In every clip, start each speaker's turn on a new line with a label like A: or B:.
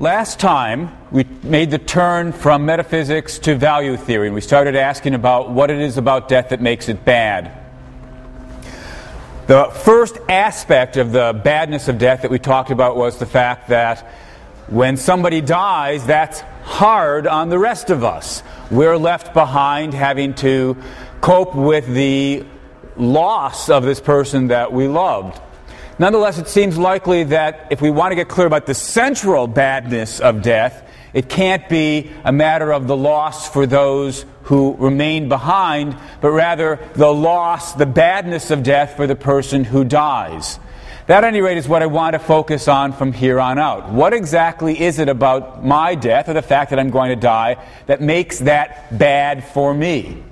A: Last time, we made the turn from metaphysics to value theory, and we started asking about what it is about death that makes it bad. The first aspect of the badness of death that we talked about was the fact that when somebody dies, that's hard on the rest of us. We're left behind having to cope with the loss of this person that we loved. Nonetheless, it seems likely that if we want to get clear about the central badness of death, it can't be a matter of the loss for those who remain behind, but rather the loss, the badness of death for the person who dies. That, at any rate, is what I want to focus on from here on out. What exactly is it about my death, or the fact that I'm going to die, that makes that bad for me?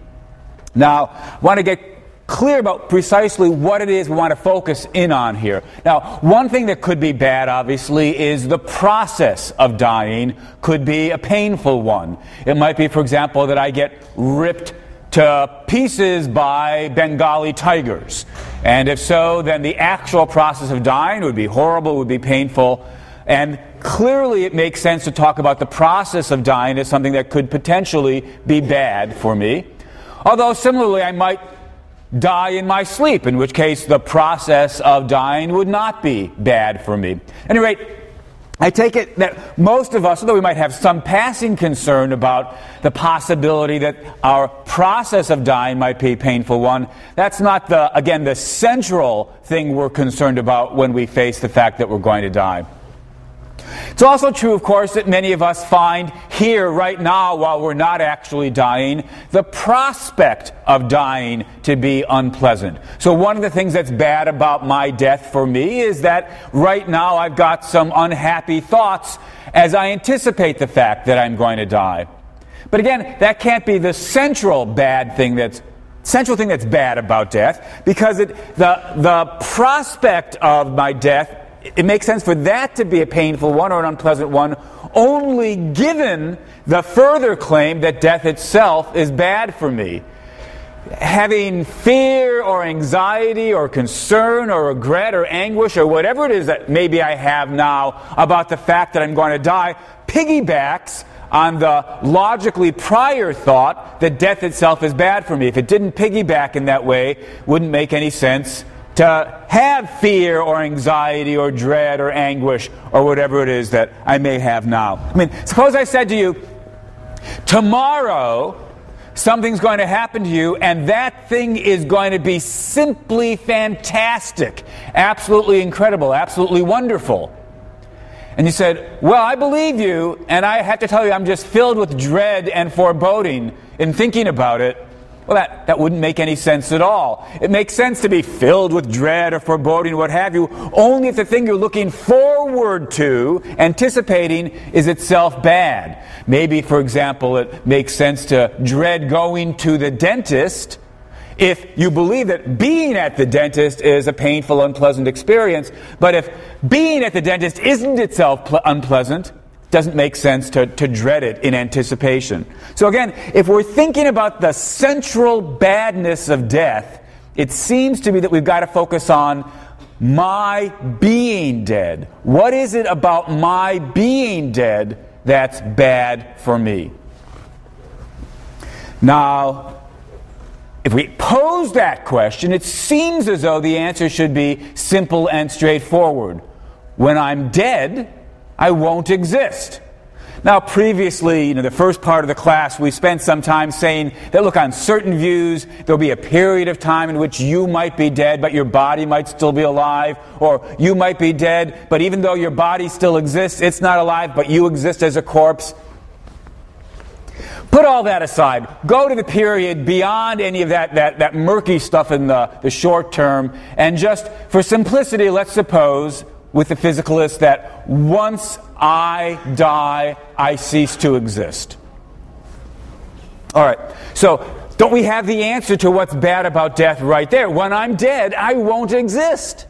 A: Now, I want to get clear about precisely what it is we want to focus in on here. Now, one thing that could be bad, obviously, is the process of dying could be a painful one. It might be, for example, that I get ripped to pieces by Bengali tigers. And if so, then the actual process of dying would be horrible, would be painful. And clearly it makes sense to talk about the process of dying as something that could potentially be bad for me. Although, similarly, I might die in my sleep, in which case the process of dying would not be bad for me. At any rate, I take it that most of us, although we might have some passing concern about the possibility that our process of dying might be a painful one, that's not the central thing we're concerned about when we face the fact that we're going to die. It's also true, of course, that many of us find here right now, while we're not actually dying, the prospect of dying to be unpleasant. So one of the things that's bad about my death for me is that right now I've got some unhappy thoughts as I anticipate the fact that I'm going to die. But again, that can't be the central thing that's bad about death, because the prospect of my death, it makes sense for that to be a painful one or an unpleasant one only given the further claim that death itself is bad for me. Having fear or anxiety or concern or regret or anguish or whatever it is that maybe I have now about the fact that I'm going to die piggybacks on the logically prior thought that death itself is bad for me. If it didn't piggyback in that way, it wouldn't make any sense to have fear or anxiety or dread or anguish or whatever it is that I may have now. I mean, suppose I said to you, tomorrow something's going to happen to you, and that thing is going to be simply fantastic, absolutely incredible, absolutely wonderful. And you said, well, I believe you, and I have to tell you I'm just filled with dread and foreboding in thinking about it. Well, that wouldn't make any sense at all. It makes sense to be filled with dread or foreboding, what have you, only if the thing you're looking forward to, anticipating, is itself bad. Maybe, for example, it makes sense to dread going to the dentist if you believe that being at the dentist is a painful, unpleasant experience. But if being at the dentist isn't itself unpleasant, doesn't make sense to dread it in anticipation. So again, if we're thinking about the central badness of death, it seems to me that we've got to focus on my being dead. What is it about my being dead that's bad for me? Now, if we pose that question, it seems as though the answer should be simple and straightforward. When I'm dead, I won't exist. Now, previously, the first part of the class, we spent some time saying that, look, on certain views, there'll be a period of time in which you might be dead, but your body might still be alive, or you might be dead, but even though your body still exists, it's not alive, but you exist as a corpse. Put all that aside. Go to the period beyond any of that murky stuff in the short term, and just, for simplicity, let's suppose with the physicalist that once I die, I cease to exist. All right, so don't we have the answer to what's bad about death right there? When I'm dead, I won't exist.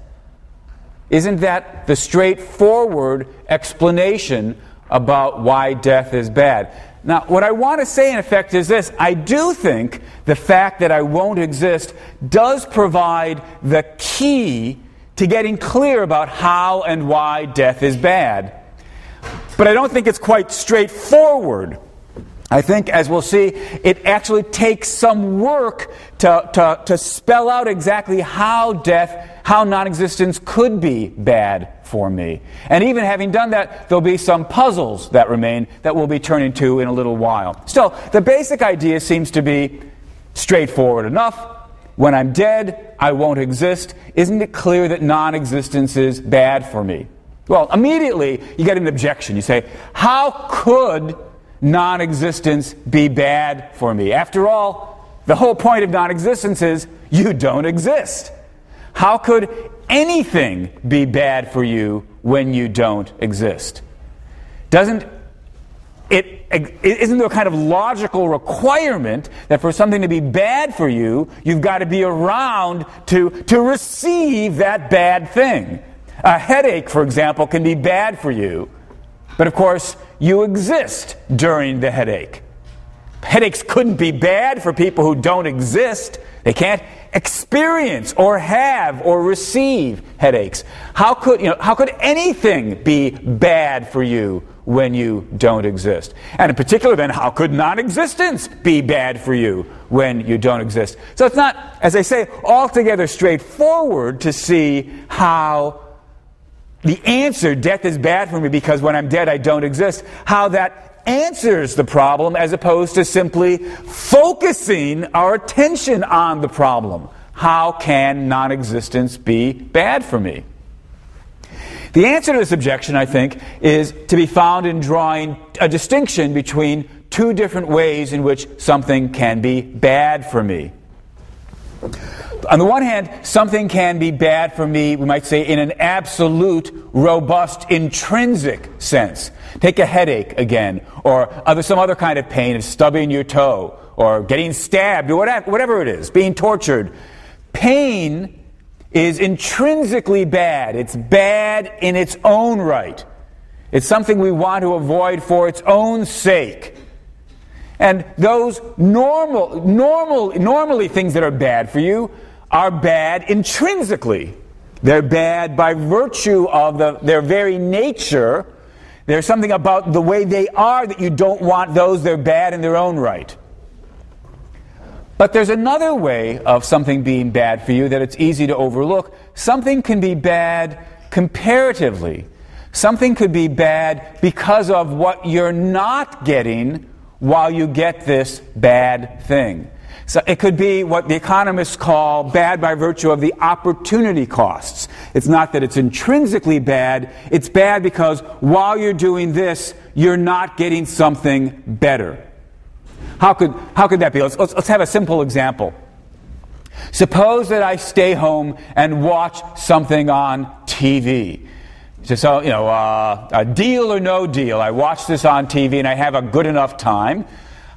A: Isn't that the straightforward explanation about why death is bad? Now, what I want to say, in effect, is this. I do think the fact that I won't exist does provide the key to getting clear about how and why death is bad. But I don't think it's quite straightforward. I think, as we'll see, it actually takes some work to spell out exactly how non-existence could be bad for me. And even having done that, there'll be some puzzles that remain that we'll be turning to in a little while. Still, the basic idea seems to be straightforward enough. When I'm dead, I won't exist. Isn't it clear that non-existence is bad for me? Well, immediately you get an objection. You say, how could non-existence be bad for me? After all, the whole point of non-existence is you don't exist. How could anything be bad for you when you don't exist? Isn't there a kind of logical requirement that for something to be bad for you, you've got to be around to receive that bad thing? A headache, for example, can be bad for you, but of course, you exist during the headache. Headaches couldn't be bad for people who don't exist. They can't experience or have or receive headaches. How could anything be bad for you when you don't exist? And in particular, then, how could non-existence be bad for you when you don't exist? So it's not, as I say, altogether straightforward to see how the answer, death is bad for me because when I'm dead I don't exist, how that answers the problem as opposed to simply focusing our attention on the problem. How can non-existence be bad for me? The answer to this objection, I think, is to be found in drawing a distinction between two different ways in which something can be bad for me. On the one hand, something can be bad for me, we might say, in an absolute, robust, intrinsic sense. Take a headache again, or some other kind of pain of stubbing your toe, or getting stabbed, or whatever it is, being tortured. Pain is intrinsically bad. It's bad in its own right. It's something we want to avoid for its own sake. And those normally things that are bad for you are bad intrinsically. They're bad by virtue of their very nature. There's something about the way they are that you don't want those. They're bad in their own right. But there's another way of something being bad for you that it's easy to overlook. Something can be bad comparatively. Something could be bad because of what you're not getting while you get this bad thing. So it could be what the economists call bad by virtue of the opportunity costs. It's not that it's intrinsically bad. It's bad because while you're doing this, you're not getting something better. How could that be? Let's have a simple example. Suppose that I stay home and watch something on TV. So, a deal or no deal. I watch this on TV and I have a good enough time.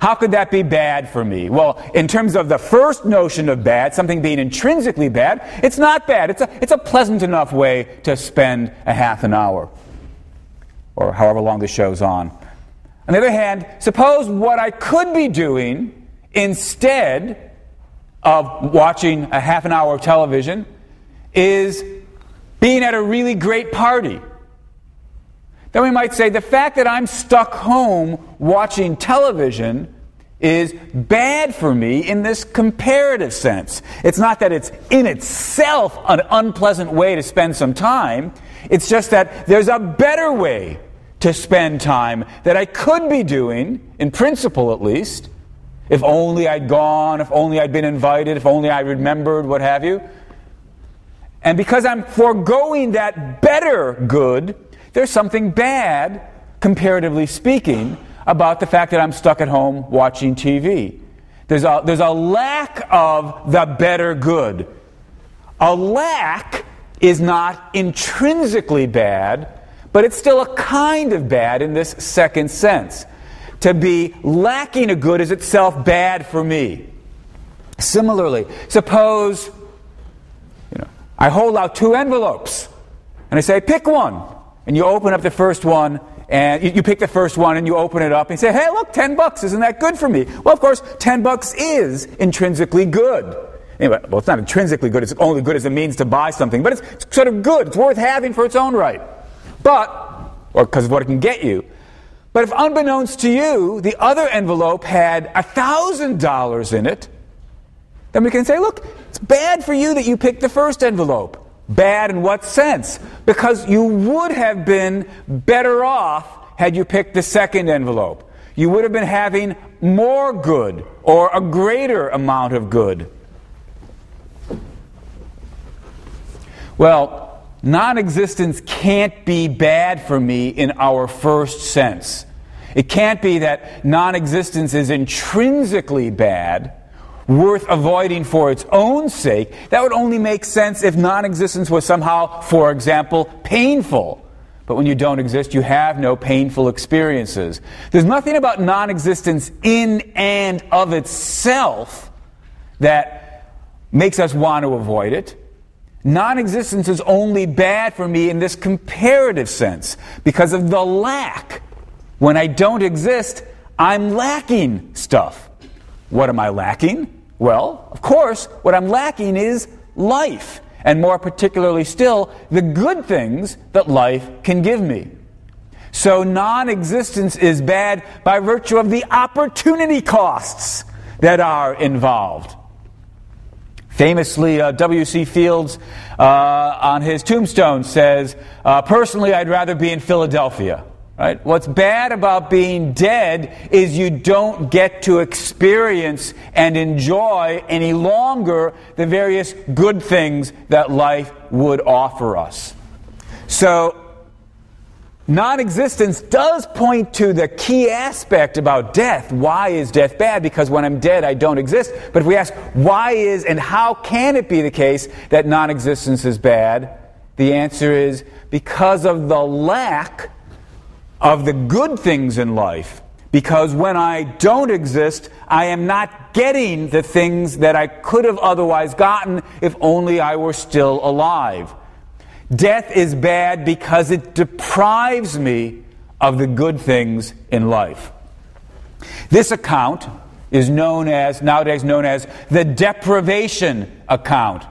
A: How could that be bad for me? Well, in terms of the first notion of bad, something being intrinsically bad, it's not bad. It's a pleasant enough way to spend a half an hour or however long the show's on. On the other hand, suppose what I could be doing instead of watching a half an hour of television is being at a really great party. Then we might say the fact that I'm stuck home watching television is bad for me in this comparative sense. It's not that it's in itself an unpleasant way to spend some time. It's just that there's a better way to spend time that I could be doing, in principle at least, if only I'd gone, if only I'd been invited, if only I remembered, what have you. And because I'm foregoing that better good, there's something bad, comparatively speaking, about the fact that I'm stuck at home watching TV. There's a lack of the better good. A lack is not intrinsically bad, but it's still a kind of bad in this second sense. To be lacking a good is itself bad for me. Similarly, suppose I hold out two envelopes and I say, pick one. And you open up the first one, and you pick the first one and you open it up and you say, hey, look, $10, isn't that good for me? Well, of course, $10 is intrinsically good. Anyway, well, it's not intrinsically good, it's only good as a means to buy something, but it's sort of good, it's worth having for its own right. But or because of what it can get you. But if unbeknownst to you, the other envelope had $1,000 in it, then we can say, look, it's bad for you that you picked the first envelope. Bad in what sense? Because you would have been better off had you picked the second envelope. You would have been having more good or a greater amount of good. Well, non-existence can't be bad for me in our first sense. It can't be that non-existence is intrinsically bad, worth avoiding for its own sake. That would only make sense if non-existence was somehow, for example, painful. But when you don't exist, you have no painful experiences. There's nothing about non-existence in and of itself that makes us want to avoid it. Non-existence is only bad for me in this comparative sense because of the lack. When I don't exist, I'm lacking stuff. What am I lacking? Well, of course, what I'm lacking is life. And more particularly still, the good things that life can give me. So non-existence is bad by virtue of the opportunity costs that are involved. Famously, W.C. Fields on his tombstone says, personally, I'd rather be in Philadelphia. Right? What's bad about being dead is you don't get to experience and enjoy any longer the various good things that life would offer us. So, non-existence does point to the key aspect about death. Why is death bad? Because when I'm dead, I don't exist. But if we ask, why is and how can it be the case that non-existence is bad? The answer is because of the lack of the good things in life. Because when I don't exist, I am not getting the things that I could have otherwise gotten if only I were still alive. Death is bad because it deprives me of the good things in life. This account is nowadays known as the deprivation account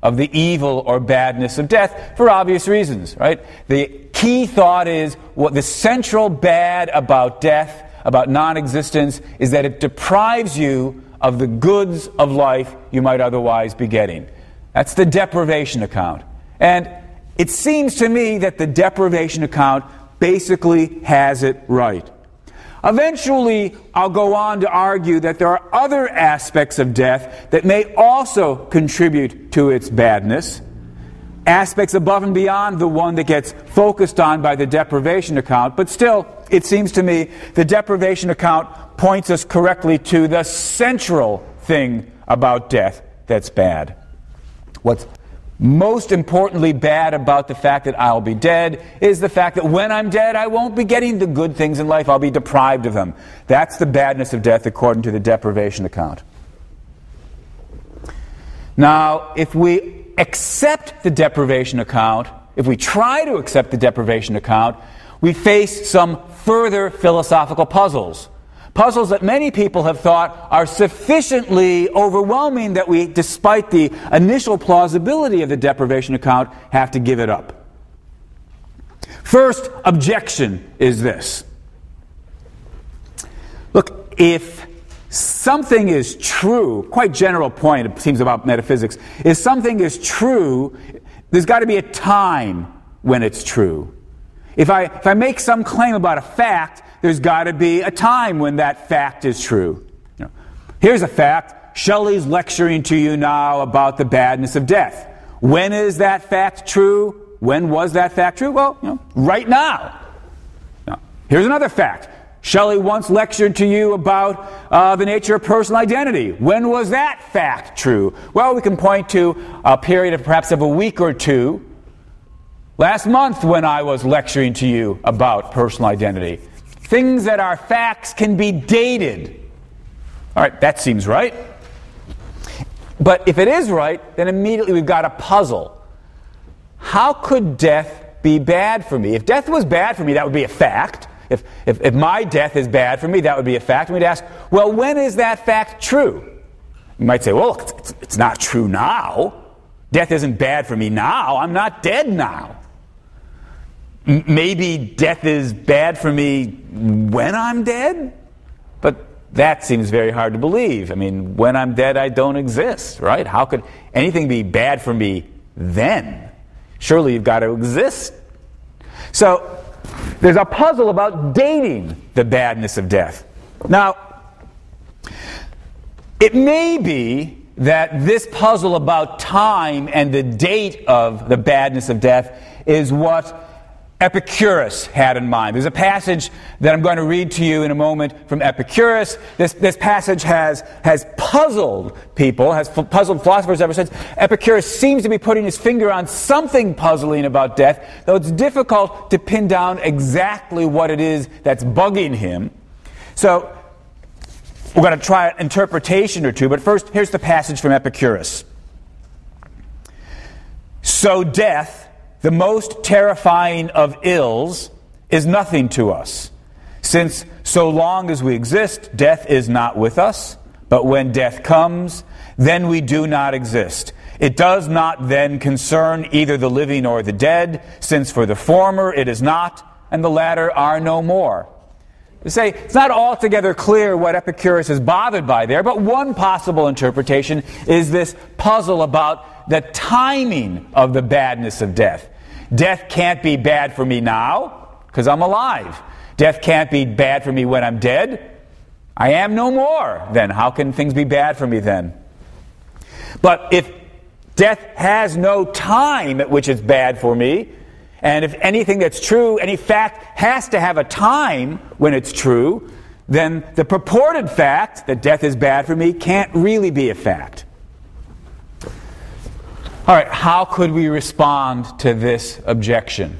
A: of the evil or badness of death for obvious reasons, right? The key thought is what the central bad about death, about non-existence, is that it deprives you of the goods of life you might otherwise be getting. That's the deprivation account. And it seems to me that the deprivation account basically has it right. Eventually, I'll go on to argue that there are other aspects of death that may also contribute to its badness, aspects above and beyond the one that gets focused on by the deprivation account. But still, it seems to me the deprivation account points us correctly to the central thing about death that's bad. What's most importantly bad about the fact that I'll be dead is the fact that when I'm dead, I won't be getting the good things in life. I'll be deprived of them. That's the badness of death according to the deprivation account. Now, if we accept the deprivation account, if we try to accept the deprivation account, we face some further philosophical puzzles. Puzzles that many people have thought are sufficiently overwhelming that we, despite the initial plausibility of the deprivation account, have to give it up. First objection is this. Look, if something is true, quite general point, it seems, about metaphysics, if something is true, there's got to be a time when it's true. If I make some claim about a fact, there's got to be a time when that fact is true. Here's a fact. Shelley's lecturing to you now about the badness of death. When is that fact true? When was that fact true? Well, right now. Here's another fact. Shelley once lectured to you about the nature of personal identity. When was that fact true? Well, we can point to a period of perhaps of a week or two last month when I was lecturing to you about personal identity. Things that are facts can be dated. All right, that seems right. But if it is right, then immediately we've got a puzzle. How could death be bad for me? If death was bad for me, that would be a fact. If my death is bad for me, that would be a fact. And we'd ask, well, when is that fact true? You might say, well, it's not true now. Death isn't bad for me now. I'm not dead now. Maybe death is bad for me when I'm dead? But that seems very hard to believe. I mean, when I'm dead, I don't exist, right? How could anything be bad for me then? Surely you've got to exist. So there's a puzzle about dating the badness of death. Now, it may be that this puzzle about time and the date of the badness of death is what Epicurus had in mind. There's a passage that I'm going to read to you in a moment from Epicurus. This passage has puzzled people, has puzzled philosophers ever since. Epicurus seems to be putting his finger on something puzzling about death, though it's difficult to pin down exactly what it is that's bugging him. So we're going to try an interpretation or two, but first, here's the passage from Epicurus. So death, the most terrifying of ills, is nothing to us, since so long as we exist, death is not with us. But when death comes, then we do not exist. It does not then concern either the living or the dead, since for the former it is not, and the latter are no more. To say, it's not altogether clear what Epicurus is bothered by there, but one possible interpretation is this puzzle about the timing of the badness of death. Death can't be bad for me now, because I'm alive. Death can't be bad for me when I'm dead. I am no more. Then how can things be bad for me then? But if death has no time at which it's bad for me, and if anything that's true, any fact has to have a time when it's true, then the purported fact that death is bad for me can't really be a fact. All right, how could we respond to this objection?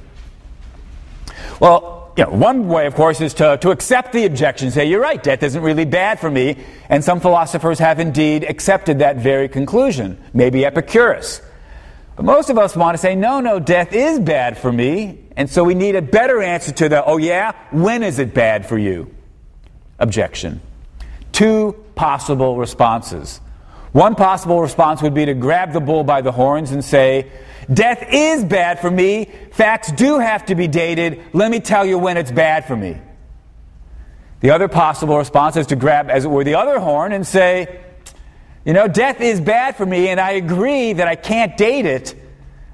A: Well, one way, of course, is to accept the objection, say, you're right, death isn't really bad for me, and some philosophers have indeed accepted that very conclusion, maybe Epicurus. But most of us want to say, no, death is bad for me, and so we need a better answer to the, oh yeah, when is it bad for you? Objection. Two possible responses. One possible response would be to grab the bull by the horns and say, death is bad for me, facts do have to be dated, let me tell you when it's bad for me. The other possible response is to grab, as it were, the other horn and say, death is bad for me, and I agree that I can't date it,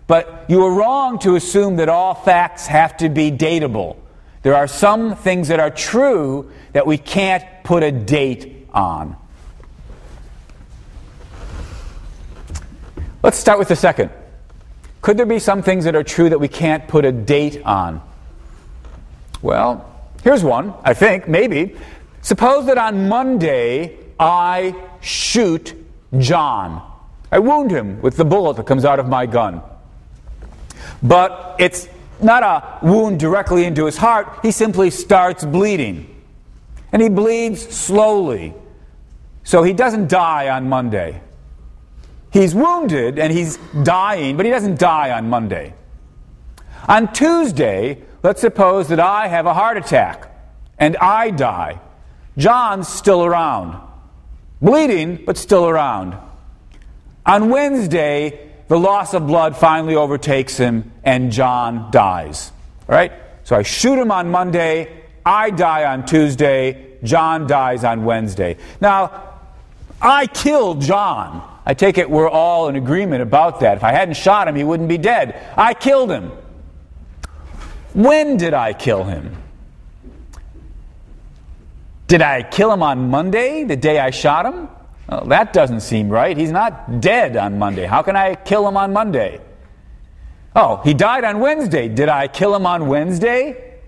A: but you were wrong to assume that all facts have to be dateable. There are some things that are true that we can't put a date on. Let's start with the second. Could there be some things that are true that we can't put a date on? Well, here's one, I think, maybe. Suppose that on Monday, I shoot John. I wound him with the bullet that comes out of my gun. But it's not a wound directly into his heart. He simply starts bleeding. And he bleeds slowly. So he doesn't die on Monday. He's wounded and he's dying, but he doesn't die on Monday. On Tuesday, let's suppose that I have a heart attack and I die. John's still around. Bleeding, but still around. On Wednesday, the loss of blood finally overtakes him and John dies. All right? So I shoot him on Monday, I die on Tuesday, John dies on Wednesday. Now, I killed John. I take it we're all in agreement about that. If I hadn't shot him, he wouldn't be dead. I killed him. When did I kill him? Did I kill him on Monday, the day I shot him? Well, that doesn't seem right. He's not dead on Monday. How can I kill him on Monday? Oh, he died on Wednesday. Did I kill him on Wednesday?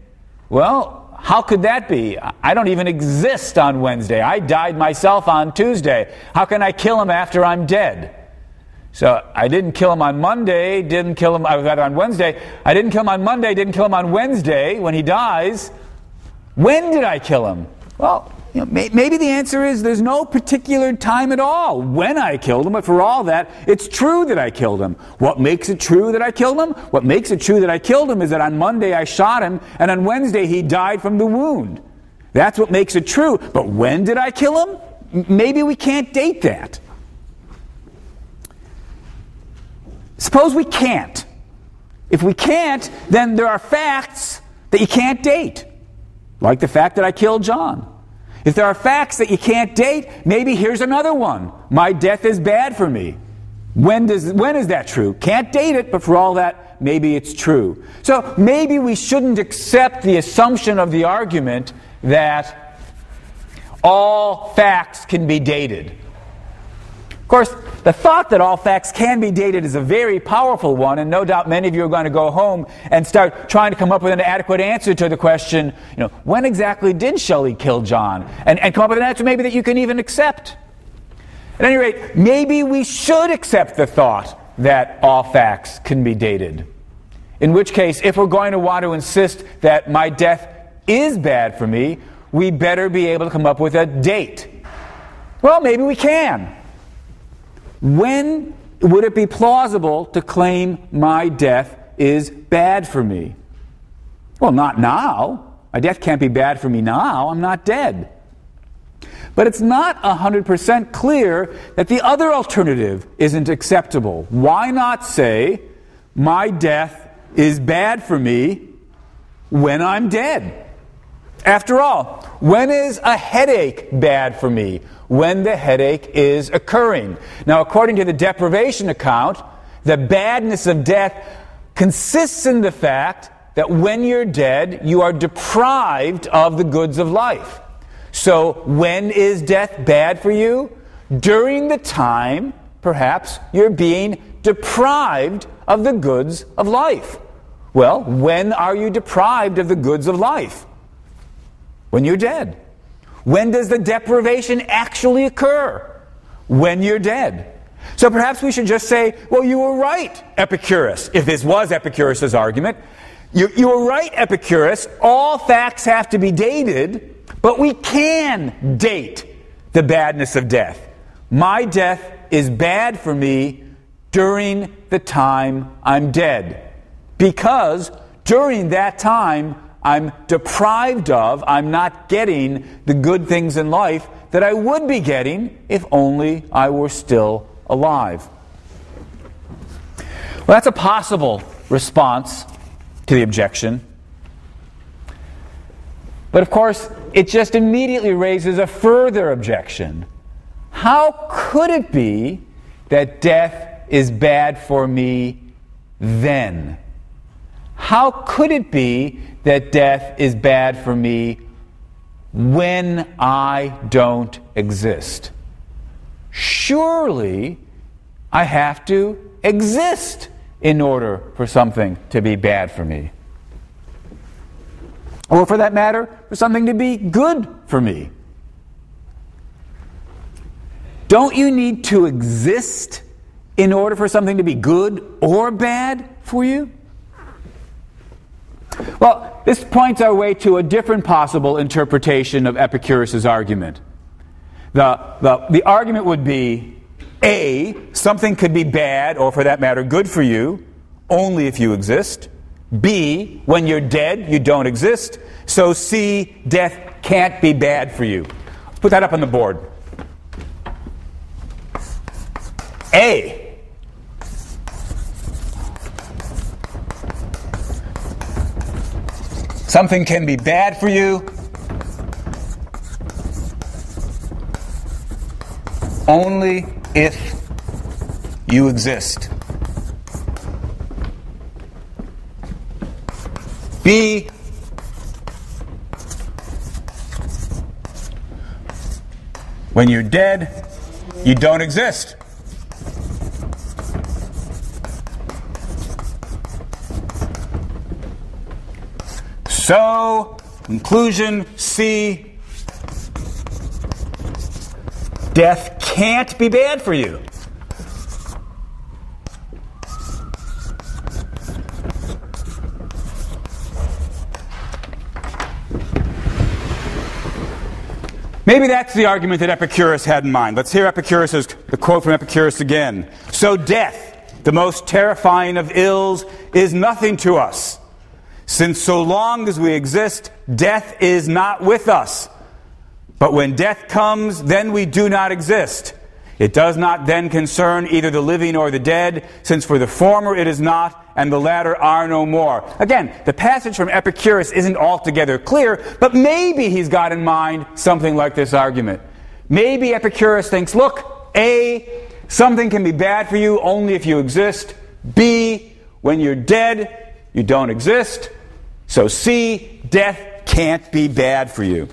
A: Well, how could that be? I don't even exist on Wednesday. I died myself on Tuesday. How can I kill him after I'm dead? So I didn't kill him on Monday, didn't kill him on Wednesday. I didn't kill him on Monday, didn't kill him on Wednesday when he dies. When did I kill him? Well, maybe the answer is there's no particular time at all when I killed him, but for all that, it's true that I killed him. What makes it true that I killed him? What makes it true that I killed him is that on Monday I shot him, and on Wednesday he died from the wound. That's what makes it true. But when did I kill him? Maybe we can't date that. Suppose we can't. If we can't, then there are facts that you can't date, like the fact that I killed John. If there are facts that you can't date, maybe here's another one. My death is bad for me. When is that true? Can't date it, but for all that, maybe it's true. So maybe we shouldn't accept the assumption of the argument that all facts can be dated. Of course, the thought that all facts can be dated is a very powerful one, and no doubt many of you are going to go home and start trying to come up with an adequate answer to the question, when exactly did Shelley kill John? And come up with an answer maybe that you can even accept. At any rate, maybe we should accept the thought that all facts can be dated. In which case, if we're going to want to insist that my death is bad for me, we better be able to come up with a date. Well, maybe we can. When would it be plausible to claim my death is bad for me? Well, not now. My death can't be bad for me now. I'm not dead. But it's not 100% clear that the other alternative isn't acceptable. Why not say, my death is bad for me when I'm dead? After all, when is a headache bad for me? When the headache is occurring. Now, according to the deprivation account, the badness of death consists in the fact that when you're dead, you are deprived of the goods of life. So, when is death bad for you? During the time, perhaps, you're being deprived of the goods of life. Well, when are you deprived of the goods of life? When you're dead. When does the deprivation actually occur? When you're dead. So perhaps we should just say, well, you were right, Epicurus, if this was Epicurus' argument. You were right, Epicurus. All facts have to be dated, but we can date the badness of death. My death is bad for me during the time I'm dead, because during that time I'm deprived of, I'm not getting the good things in life that I would be getting if only I were still alive. Well, that's a possible response to the objection. But of course, it just immediately raises a further objection. How could it be that death is bad for me then? How could it be that death is bad for me when I don't exist? Surely I have to exist in order for something to be bad for me. Or for that matter, for something to be good for me. Don't you need to exist in order for something to be good or bad for you? Well, this points our way to a different possible interpretation of Epicurus' argument. The argument would be, A, something could be bad, or for that matter, good for you, only if you exist. B, when you're dead, you don't exist. So C, death can't be bad for you. Put that up on the board. A. Something can be bad for you only if you exist. B. When you're dead, you don't exist. So, conclusion C, death can't be bad for you. Maybe that's the argument that Epicurus had in mind. Let's hear the quote from Epicurus again. So death, the most terrifying of ills, is nothing to us. Since so long as we exist, death is not with us. But when death comes, then we do not exist. It does not then concern either the living or the dead, since for the former it is not, and the latter are no more. Again, the passage from Epicurus isn't altogether clear, but maybe he's got in mind something like this argument. Maybe Epicurus thinks, look, A, something can be bad for you only if you exist. B, when you're dead, you don't exist. So C, death can't be bad for you.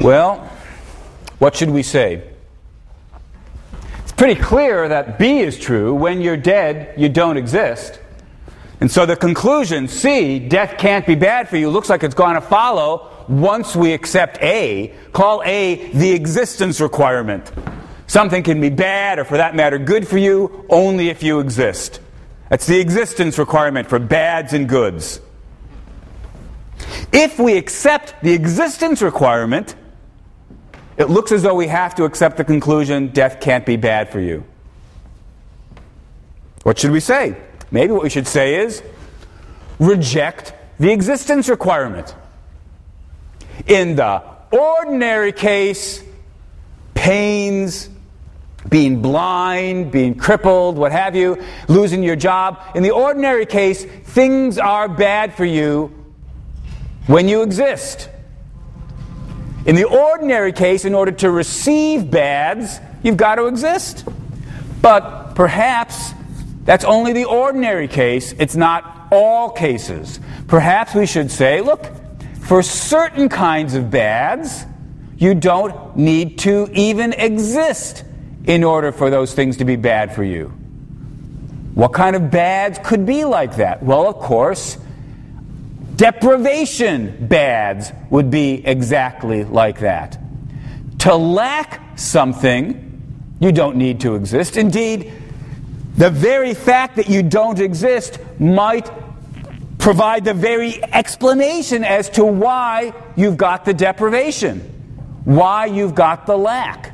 A: Well, what should we say? It's pretty clear that B is true. When you're dead, you don't exist. And so the conclusion, C, death can't be bad for you, looks like it's going to follow once we accept A. Call A the existence requirement. Something can be bad, or for that matter, good for you, only if you exist. That's the existence requirement for bads and goods. If we accept the existence requirement, it looks as though we have to accept the conclusion, death can't be bad for you. What should we say? Maybe what we should say is, reject the existence requirement. In the ordinary case, pains, being blind, being crippled, what have you, losing your job. In the ordinary case, things are bad for you when you exist. In the ordinary case, in order to receive bads, you've got to exist. But perhaps that's only the ordinary case. It's not all cases. Perhaps we should say, look, for certain kinds of bads, you don't need to even exist in order for those things to be bad for you. What kind of bads could be like that? Well, of course, deprivation bads would be exactly like that. To lack something, you don't need to exist. Indeed, the very fact that you don't exist might provide the very explanation as to why you've got the deprivation, why you've got the lack.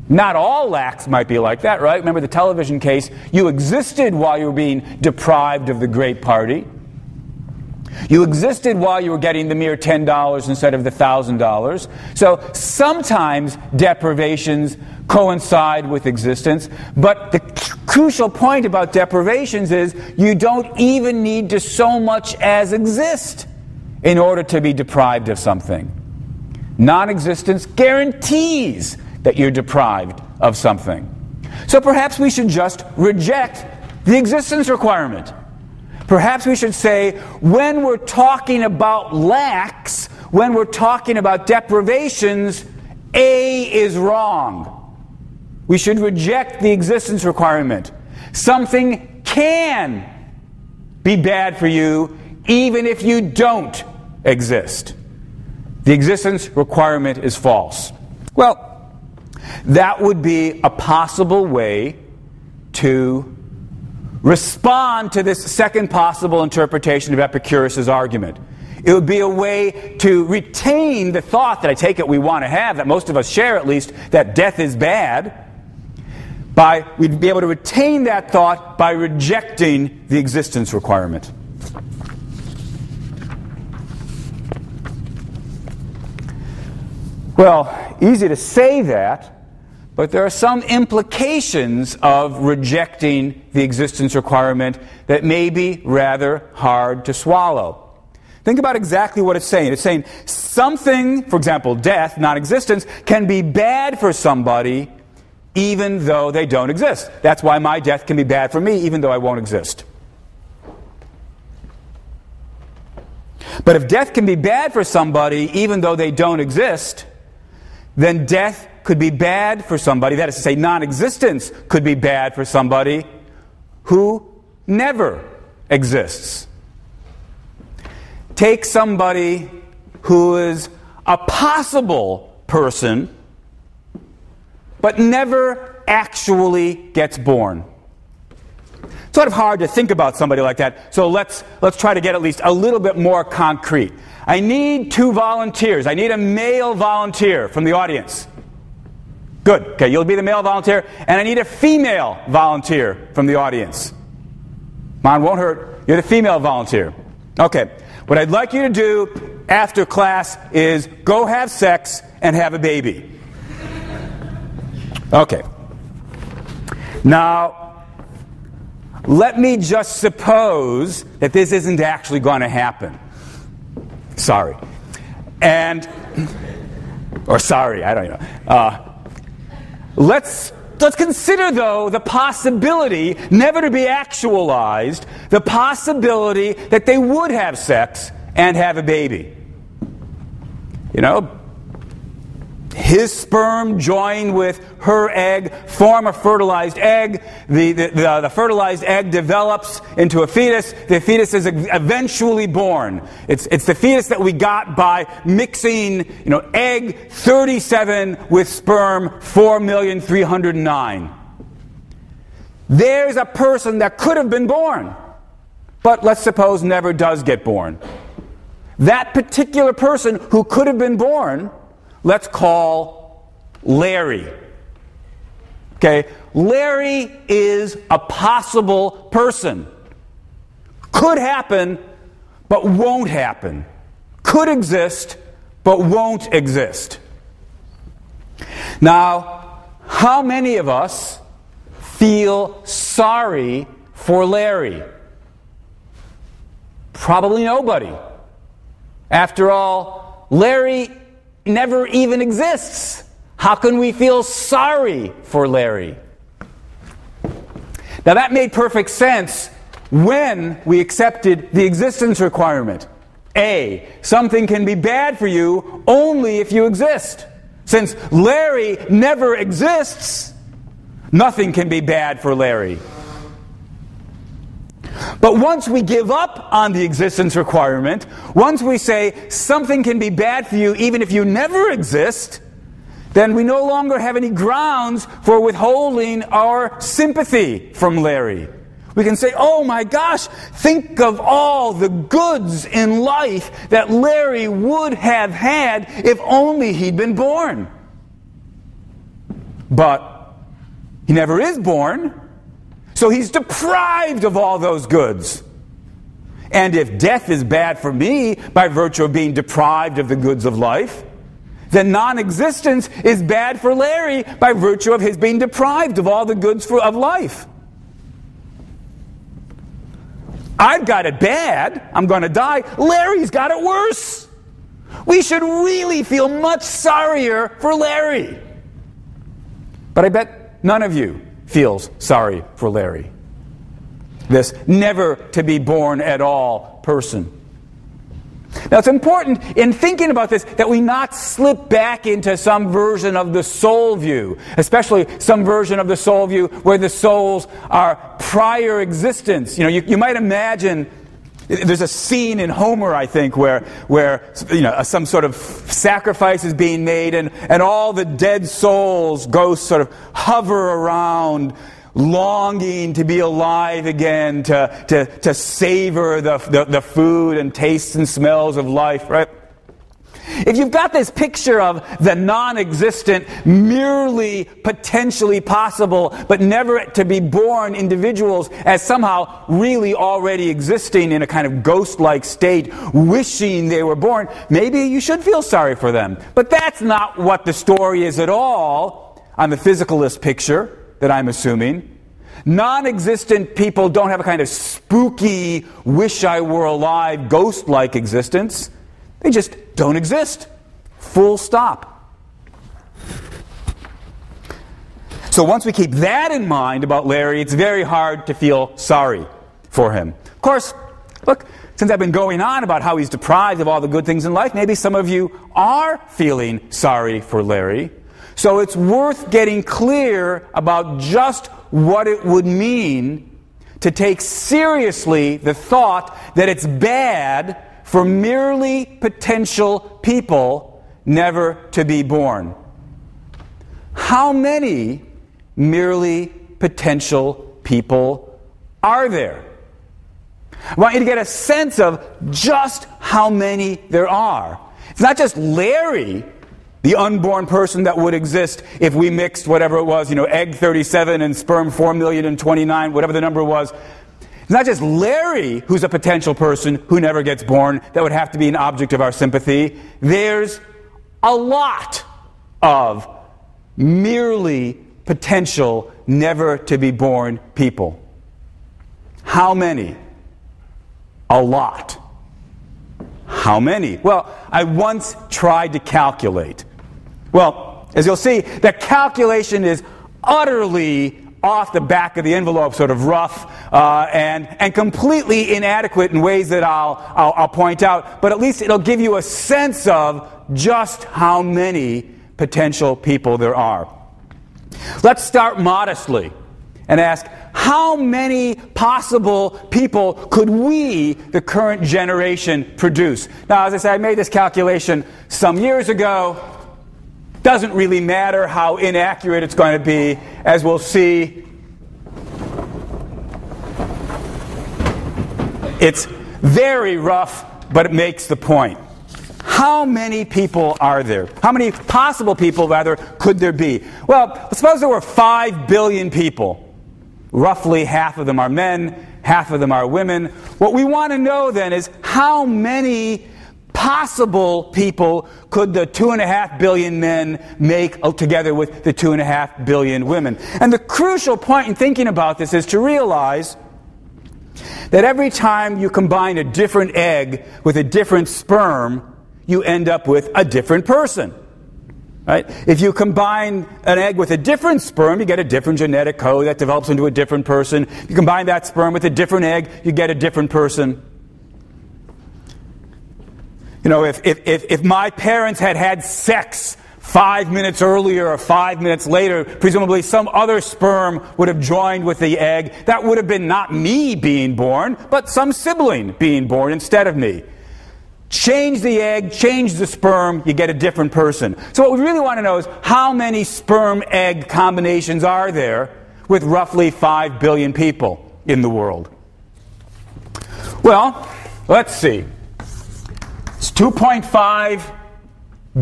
A: Not all lacks might be like that, right? Remember the television case, you existed while you were being deprived of the great party. You existed while you were getting the mere $10 instead of the $1,000. So sometimes deprivations coincide with existence, but the crucial point about deprivations is you don't even need to so much as exist in order to be deprived of something. Non-existence guarantees that you're deprived of something. So perhaps we should just reject the existence requirement. Perhaps we should say, when we're talking about lacks, when we're talking about deprivations, A is wrong. We should reject the existence requirement. Something can be bad for you even if you don't exist. The existence requirement is false. Well, that would be a possible way to respond to this second possible interpretation of Epicurus' argument. It would be a way to retain the thought that I take it we want to have, that most of us share at least, that death is bad. We'd be able to retain that thought by rejecting the existence requirement. Well, easy to say that, but there are some implications of rejecting the existence requirement that may be rather hard to swallow. Think about exactly what it's saying. It's saying something, for example, death, non-existence, can be bad for somebody even though they don't exist. That's why my death can be bad for me even though I won't exist. But if death can be bad for somebody even though they don't exist, then death could be bad for somebody, that is to say, non-existence could be bad for somebody who never exists. Take somebody who is a possible person, but never actually gets born. It's sort of hard to think about somebody like that, so let's try to get at least a little bit more concrete. I need 2 volunteers. I need a male volunteer from the audience. Good. Okay, you'll be the male volunteer. And I need a female volunteer from the audience. Mine won't hurt. You're the female volunteer. Okay. What I'd like you to do after class is go have sex and have a baby. Okay. Now, let me just suppose that this isn't actually going to happen. Sorry. Or sorry, I don't know. Let's consider, though, the possibility, never to be actualized, the possibility that they would have sex and have a baby. You know, his sperm join with her egg, form a fertilized egg. The fertilized egg develops into a fetus. The fetus is eventually born. It's the fetus that we got by mixing, egg 37 with sperm 4,309,000. There's a person that could have been born, but let's suppose never does get born. That particular person who could have been born, let's call Larry. Okay, Larry is a possible person. Could happen, but won't happen. Could exist, but won't exist. Now, how many of us feel sorry for Larry? Probably nobody. After all, Larry never even exists. How can we feel sorry for Larry? Now that made perfect sense when we accepted the existence requirement. A, something can be bad for you only if you exist. Since Larry never exists, nothing can be bad for Larry. But once we give up on the existence requirement, once we say something can be bad for you even if you never exist, then we no longer have any grounds for withholding our sympathy from Larry. We can say, oh my gosh, think of all the goods in life that Larry would have had if only he'd been born. But he never is born. So he's deprived of all those goods. And if death is bad for me by virtue of being deprived of the goods of life, then non-existence is bad for Larry by virtue of his being deprived of all the goods of life. I've got it bad. I'm going to die. Larry's got it worse. We should really feel much sorrier for Larry. But I bet none of you feels sorry for Larry, this never to be born at all person. Now it's important in thinking about this that we not slip back into some version of the soul view, especially some version of the soul view where the souls are prior existence. You might imagine there's a scene in Homer, I think, where some sort of sacrifice is being made, and all the dead souls, ghosts, sort of hover around, longing to be alive again, to savor the food and tastes and smells of life, right? If you've got this picture of the non-existent, merely potentially possible, but never to be born individuals as somehow really already existing in a kind of ghost-like state, wishing they were born, maybe you should feel sorry for them. But that's not what the story is at all on the physicalist picture that I'm assuming. Non-existent people don't have a kind of spooky, wish I were alive, ghost-like existence. They just don't exist. Full stop. So once we keep that in mind about Larry, it's very hard to feel sorry for him. Of course, look, since I've been going on about how he's deprived of all the good things in life, maybe some of you are feeling sorry for Larry. So it's worth getting clear about just what it would mean to take seriously the thought that it's bad for merely potential people never to be born. How many merely potential people are there? I want you to get a sense of just how many there are. It's not just Larry, the unborn person that would exist if we mixed whatever it was, egg 37 and sperm 4,029,000, whatever the number was. It's not just Larry who's a potential person who never gets born that would have to be an object of our sympathy. There's a lot of merely potential never to be born people. How many? A lot. How many? Well, I once tried to calculate. Well, as you'll see, the calculation is utterly off the back of the envelope, sort of rough, and completely inadequate in ways that I'll point out, but at least it'll give you a sense of just how many potential people there are. Let's start modestly and ask, how many possible people could we, the current generation, produce? Now, as I said, I made this calculation some years ago. Doesn't really matter how inaccurate it's going to be, as we'll see. It's very rough, but it makes the point. How many people are there? How many possible people, rather, could there be? Well, suppose there were 5 billion people. Roughly half of them are men, half of them are women. What we want to know then is how many possible people could the 2.5 billion men make together with the 2.5 billion women. And the crucial point in thinking about this is to realize that every time you combine a different egg with a different sperm, you end up with a different person. Right? If you combine an egg with a different sperm, you get a different genetic code that develops into a different person. If you combine that sperm with a different egg, you get a different person. You know, if my parents had had sex 5 minutes earlier or 5 minutes later, presumably some other sperm would have joined with the egg. That would have been not me being born, but some sibling being born instead of me. Change the egg, change the sperm, you get a different person. So what we really want to know is how many sperm-egg combinations are there with roughly 5 billion people in the world? Well, let's see. It's 2.5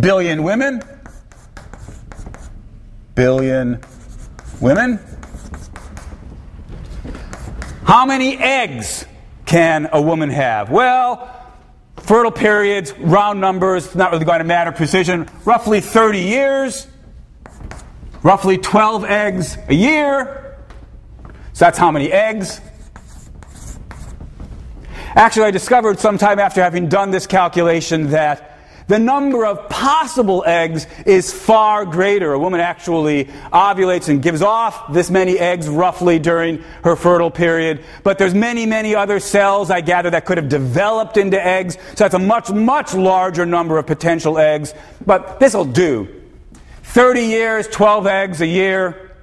A: billion women. Billion women. How many eggs can a woman have? Well, fertile periods, round numbers, not really going to matter precision, roughly 30 years, roughly 12 eggs a year. So that's how many eggs. Actually, I discovered sometime after having done this calculation that the number of possible eggs is far greater. A woman actually ovulates and gives off this many eggs roughly during her fertile period. But there's many, many other cells, I gather, that could have developed into eggs. So that's a much, much larger number of potential eggs. But this will do. 30 years, 12 eggs a year.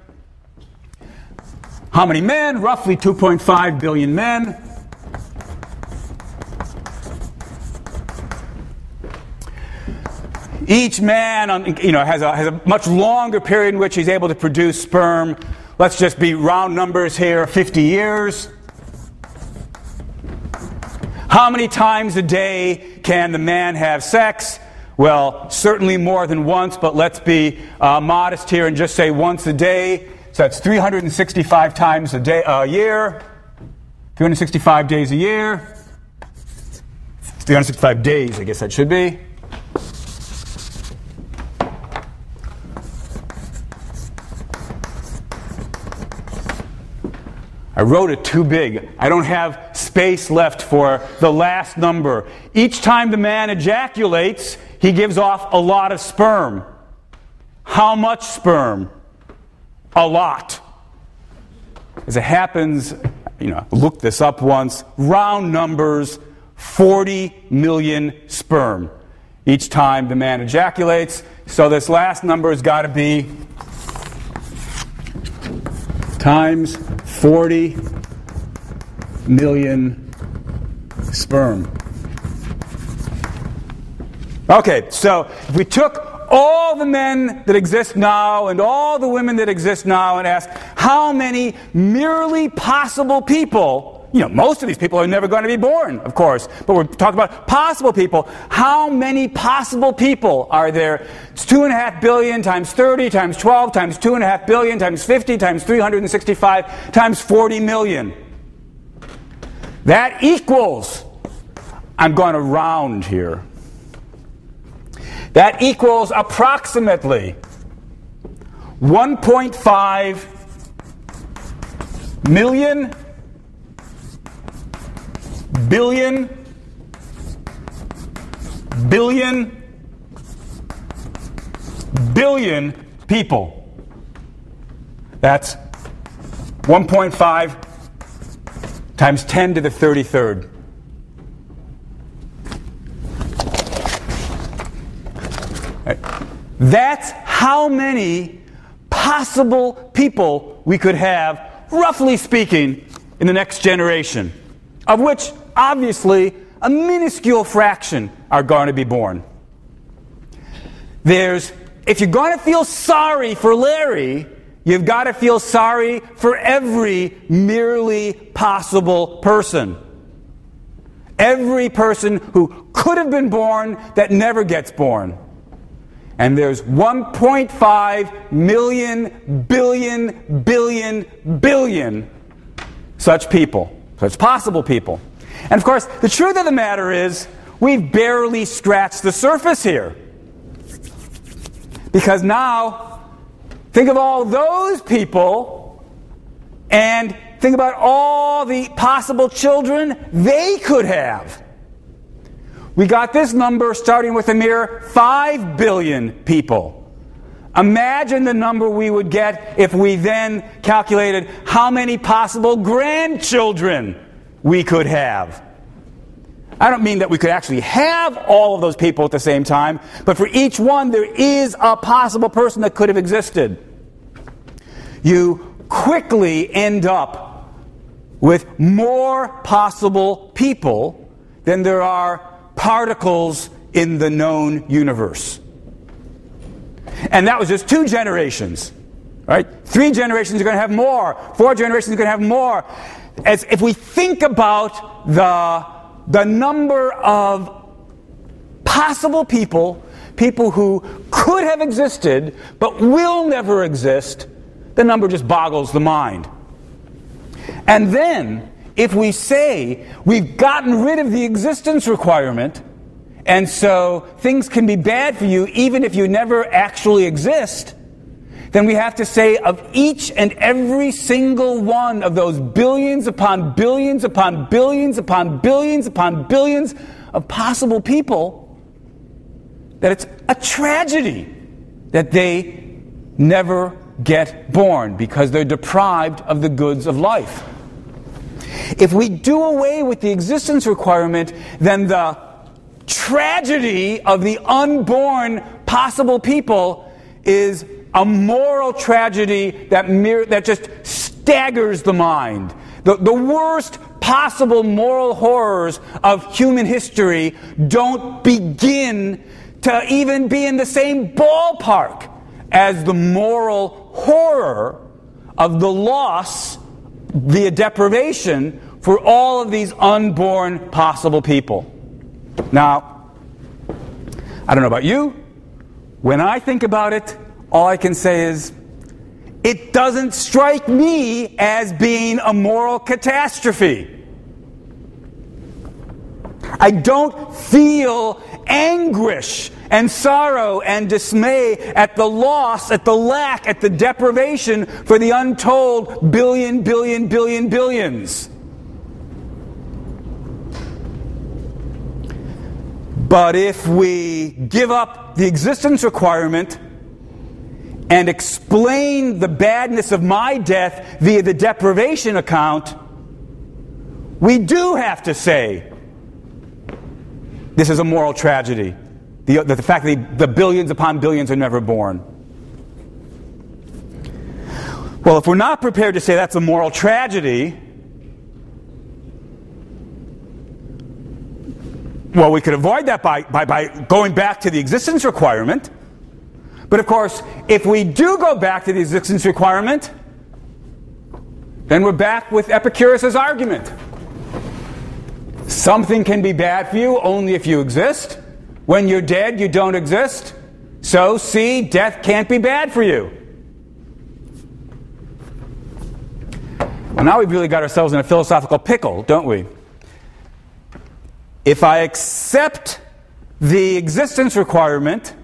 A: How many men? Roughly 2.5 billion men. Each man, has a much longer period in which he's able to produce sperm. Let's just be round numbers here, 50 years. How many times a day can the man have sex? Well, certainly more than once, but let's be modest here and just say once a day. So that's 365 times a year. 365 days a year. 365 days, I guess that should be. I wrote it too big. I don't have space left for the last number. Each time the man ejaculates, he gives off a lot of sperm. How much sperm? A lot. As it happens, look this up once, round numbers, 40 million sperm each time the man ejaculates. So this last number has got to be times 40 million sperm. Okay, so if we took all the men that exist now and all the women that exist now and asked how many merely possible people, most of these people are never going to be born, of course, but we're talking about possible people. How many possible people are there? It's 2.5 billion times 30 times 12 times 2.5 billion times 50 times 365 times 40 million. That equals, I'm going to round here, that equals approximately 1.5 million billion people. That's 1.5 times 10 to the 33rd. Right. That's how many possible people we could have, roughly speaking, in the next generation, of which, obviously, a minuscule fraction are going to be born. If you're going to feel sorry for Larry, you've got to feel sorry for every merely possible person. Every person who could have been born that never gets born. And there's 1.5 million billion such people, such possible people. And of course, the truth of the matter is, we've barely scratched the surface here. Because now, think of all those people, and think about all the possible children they could have. We got this number starting with a mere 5 billion people. Imagine the number we would get if we then calculated how many possible grandchildren we could have. I don't mean that we could actually have all of those people at the same time, but for each one there is a possible person that could have existed. You quickly end up with more possible people than there are particles in the known universe. And that was just 2 generations. Right? 3 generations are going to have more. 4 generations are going to have more. As if we think about the number of possible people who could have existed but will never exist, the number just boggles the mind. And then, if we say we've gotten rid of the existence requirement, and so things can be bad for you even if you never actually exist, then we have to say of each and every single one of those billions upon billions upon billions upon billions upon billions of possible people that it's a tragedy that they never get born because they're deprived of the goods of life. If we do away with the existence requirement, then the tragedy of the unborn possible people is a moral tragedy that just staggers the mind. The worst possible moral horrors of human history don't begin to even be in the same ballpark as the moral horror of the loss via deprivation for all of these unborn possible people. Now, I don't know about you. When I think about it, all I can say is, it doesn't strike me as being a moral catastrophe. I don't feel anguish and sorrow and dismay at the loss, at the lack, at the deprivation for the untold billions. But if we give up the existence requirement and explain the badness of my death via the deprivation account, we do have to say this is a moral tragedy. The fact that the billions upon billions are never born. Well, if we're not prepared to say that's a moral tragedy, well, we could avoid that by going back to the existence requirement. But of course, if we do go back to the existence requirement, then we're back with Epicurus' argument. Something can be bad for you only if you exist. When you're dead, you don't exist. So, see, death can't be bad for you. Well, now we've really got ourselves in a philosophical pickle, don't we? if I accept the existence requirement,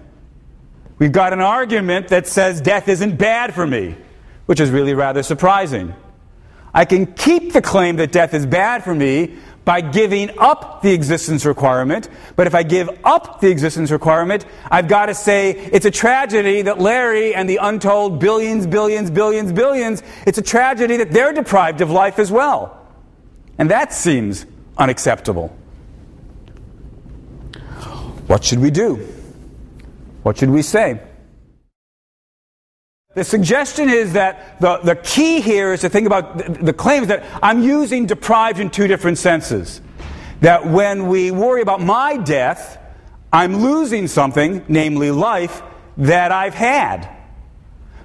A: we've got an argument that says death isn't bad for me, which is really rather surprising. I can keep the claim that death is bad for me by giving up the existence requirement, but if I give up the existence requirement, I've got to say it's a tragedy that Larry and the untold billions, it's a tragedy that they're deprived of life as well. And that seems unacceptable. What should we do? What should we say? The suggestion is that the key here is to think about the claims that I'm using deprived in two different senses. That when we worry about my death, I'm losing something, namely life, that I've had.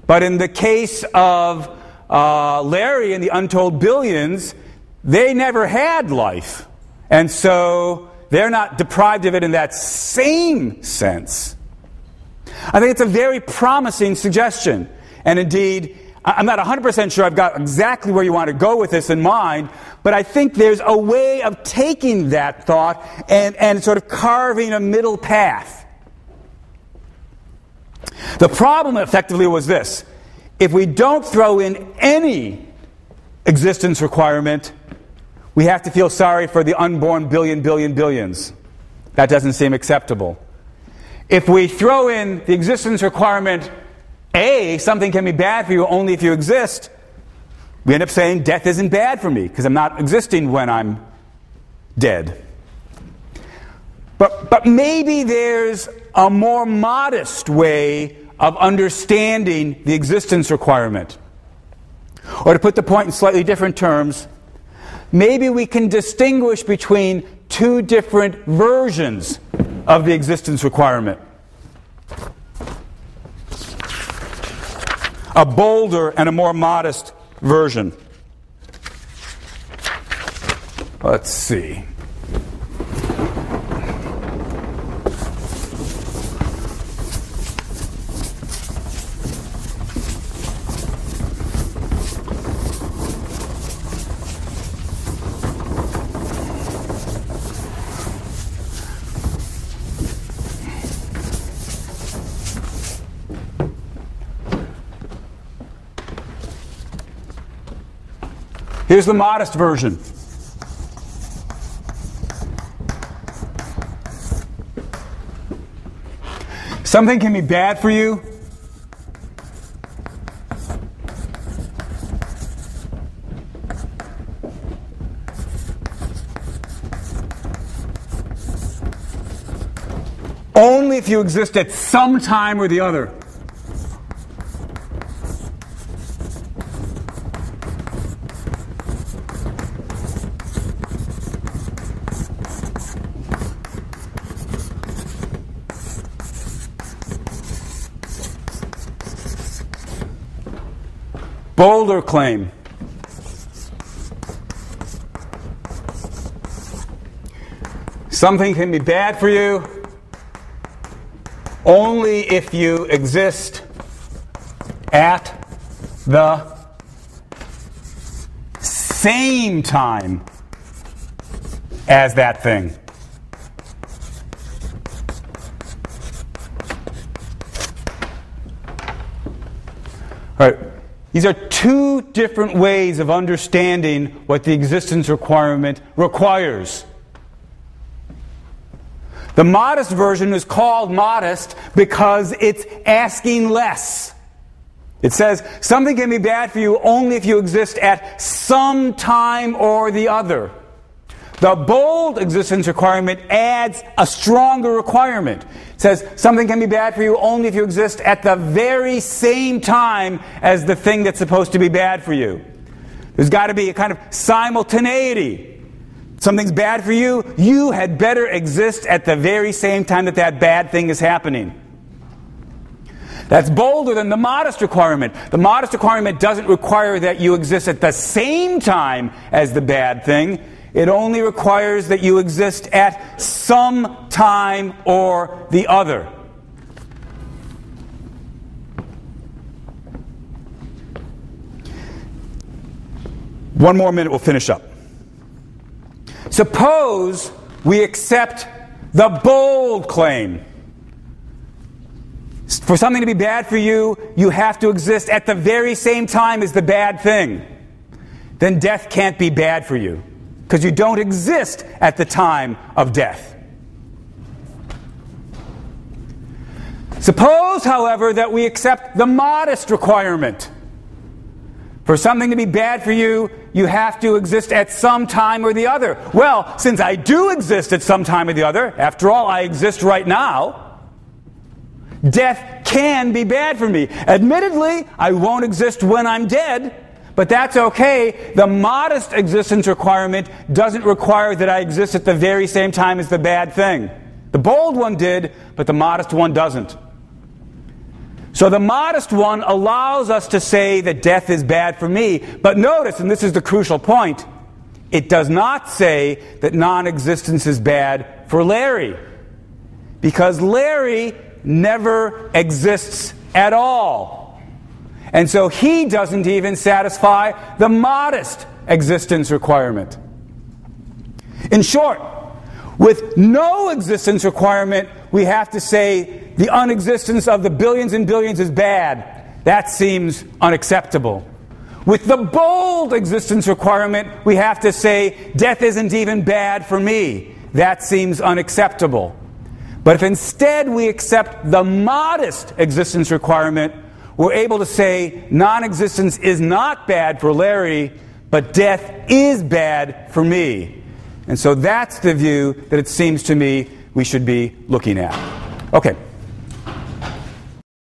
A: But in the case of Larry and the untold billions, they never had life. And so they're not deprived of it in that same sense. I think it's a very promising suggestion. And indeed, I'm not 100% sure I've got exactly where you want to go with this in mind, but I think there's a way of taking that thought and sort of carving a middle path. The problem effectively was this. If we don't throw in any existence requirement, we have to feel sorry for the unborn billions. That doesn't seem acceptable. If we throw in the existence requirement, A, something can be bad for you only if you exist, we end up saying death isn't bad for me because I'm not existing when I'm dead. But maybe there's a more modest way of understanding the existence requirement. Or to put the point in slightly different terms, maybe we can distinguish between two different versions of the existence requirement. A bolder and a more modest version. Let's see. Here's the modest version. Something can be bad for you only if you exist at some time or the other. Bolder claim. Something can be bad for you only if you exist at the same time as that thing. All right. These are two different ways of understanding what the existence requirement requires. The modest version is called modest because it's asking less. It says something can be bad for you only if you exist at some time or the other. The bold existence requirement adds a stronger requirement. It says something can be bad for you only if you exist at the very same time as the thing that's supposed to be bad for you. There's got to be a kind of simultaneity. Something's bad for you, you had better exist at the very same time that that bad thing is happening. That's bolder than the modest requirement. The modest requirement doesn't require that you exist at the same time as the bad thing. It only requires that you exist at some time or the other. One more minute, we'll finish up. Suppose we accept the bold claim. For something to be bad for you, you have to exist at the very same time as the bad thing. Then death can't be bad for you, because you don't exist at the time of death. Suppose, however, that we accept the modest requirement. For something to be bad for you, you have to exist at some time or the other. Well, since I do exist at some time or the other, after all, I exist right now, death can be bad for me. Admittedly, I won't exist when I'm dead, but that's okay. The modest existence requirement doesn't require that I exist at the very same time as the bad thing. The bold one did, but the modest one doesn't. So the modest one allows us to say that death is bad for me. But notice, and this is the crucial point, it does not say that non-existence is bad for Larry. Because Larry never exists at all. And so he doesn't even satisfy the modest existence requirement. In short, with no existence requirement, we have to say the unexistence of the billions and billions is bad. That seems unacceptable. With the bold existence requirement, we have to say death isn't even bad for me. That seems unacceptable. But if instead we accept the modest existence requirement, we're able to say non-existence is not bad for Larry, but death is bad for me. And so that's the view that it seems to me we should be looking at. Okay.